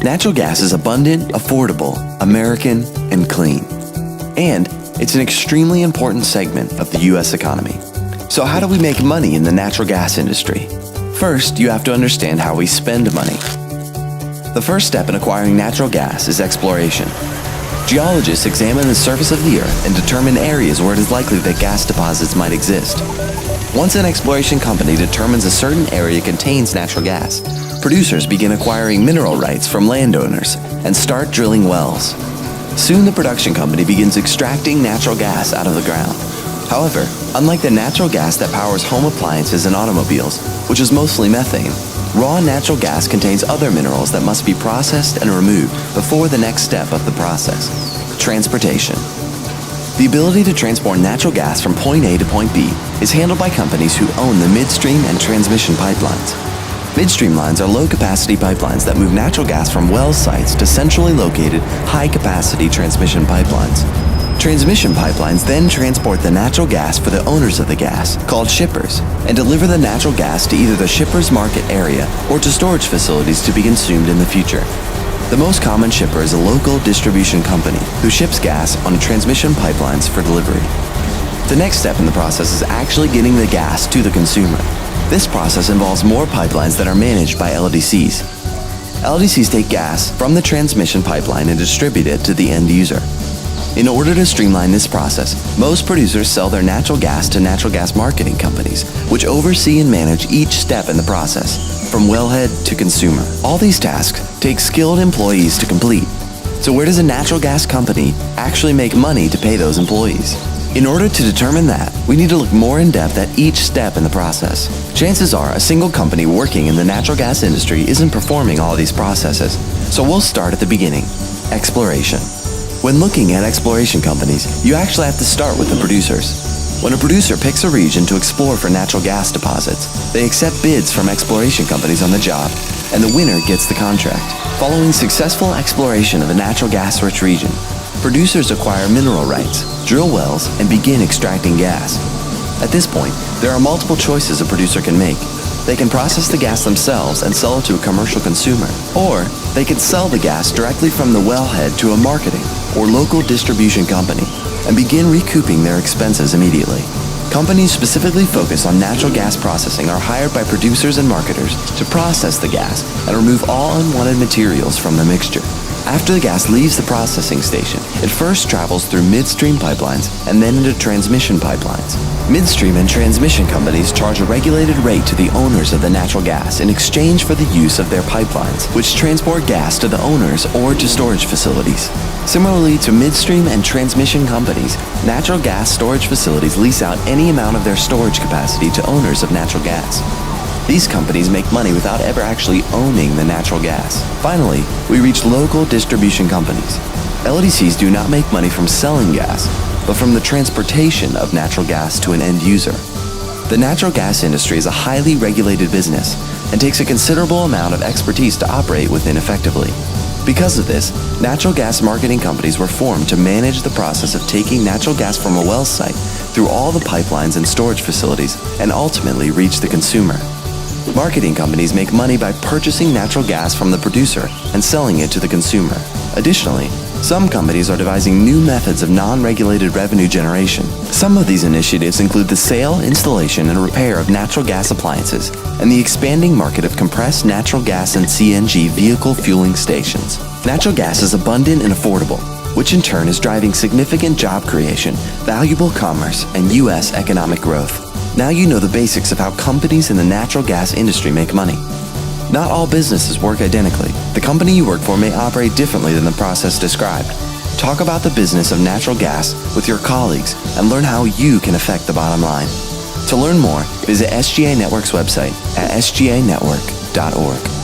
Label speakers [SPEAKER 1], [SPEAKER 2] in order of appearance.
[SPEAKER 1] Natural gas is abundant, affordable, American, and clean. And it's an extremely important segment of the U.S. economy. So how do we make money in the natural gas industry? First, you have to understand how we spend money. The first step in acquiring natural gas is exploration. Geologists examine the surface of the earth and determine areas where it is likely that gas deposits might exist. Once an exploration company determines a certain area contains natural gas, producers begin acquiring mineral rights from landowners and start drilling wells. Soon the production company begins extracting natural gas out of the ground. However, unlike the natural gas that powers home appliances and automobiles, which is mostly methane, raw natural gas contains other minerals that must be processed and removed before the next step of the process: transportation. The ability to transport natural gas from point A to point B is handled by companies who own the midstream and transmission pipelines. Midstream lines are low-capacity pipelines that move natural gas from well sites to centrally located, high-capacity transmission pipelines. Transmission pipelines then transport the natural gas for the owners of the gas, called shippers, and deliver the natural gas to either the shipper's market area or to storage facilities to be consumed in the future. The most common shipper is a local distribution company who ships gas on transmission pipelines for delivery. The next step in the process is actually getting the gas to the consumer. This process involves more pipelines that are managed by LDCs. LDCs take gas from the transmission pipeline and distribute it to the end user. In order to streamline this process, most producers sell their natural gas to natural gas marketing companies, which oversee and manage each step in the process, from wellhead to consumer. All these tasks take skilled employees to complete. So where does a natural gas company actually make money to pay those employees? In order to determine that, we need to look more in depth at each step in the process. Chances are a single company working in the natural gas industry isn't performing all these processes, so we'll start at the beginning: exploration. When looking at exploration companies, you actually have to start with the producers. When a producer picks a region to explore for natural gas deposits, they accept bids from exploration companies on the job, and the winner gets the contract. Following successful exploration of a natural gas-rich region, producers acquire mineral rights, drill wells, and begin extracting gas. At this point, there are multiple choices a producer can make. They can process the gas themselves and sell it to a commercial consumer, or they can sell the gas directly from the wellhead to a marketing or local distribution company and begin recouping their expenses immediately. Companies specifically focused on natural gas processing are hired by producers and marketers to process the gas and remove all unwanted materials from the mixture. After the gas leaves the processing station, it first travels through midstream pipelines and then into transmission pipelines. Midstream and transmission companies charge a regulated rate to the owners of the natural gas in exchange for the use of their pipelines, which transport gas to the owners or to storage facilities. Similarly to midstream and transmission companies, natural gas storage facilities lease out any amount of their storage capacity to owners of natural gas. These companies make money without ever actually owning the natural gas. Finally, we reach local distribution companies. LDCs do not make money from selling gas, but from the transportation of natural gas to an end user. The natural gas industry is a highly regulated business and takes a considerable amount of expertise to operate within effectively. Because of this, natural gas marketing companies were formed to manage the process of taking natural gas from a well site through all the pipelines and storage facilities and ultimately reach the consumer. Marketing companies make money by purchasing natural gas from the producer and selling it to the consumer. Additionally, some companies are devising new methods of non-regulated revenue generation. Some of these initiatives include the sale, installation, and repair of natural gas appliances and the expanding market of compressed natural gas and CNG vehicle fueling stations. Natural gas is abundant and affordable, which in turn is driving significant job creation, valuable commerce, and U.S. economic growth. Now you know the basics of how companies in the natural gas industry make money. Not all businesses work identically. The company you work for may operate differently than the process described. Talk about the business of natural gas with your colleagues and learn how you can affect the bottom line. To learn more, visit SGA Network's website at sganetwork.org.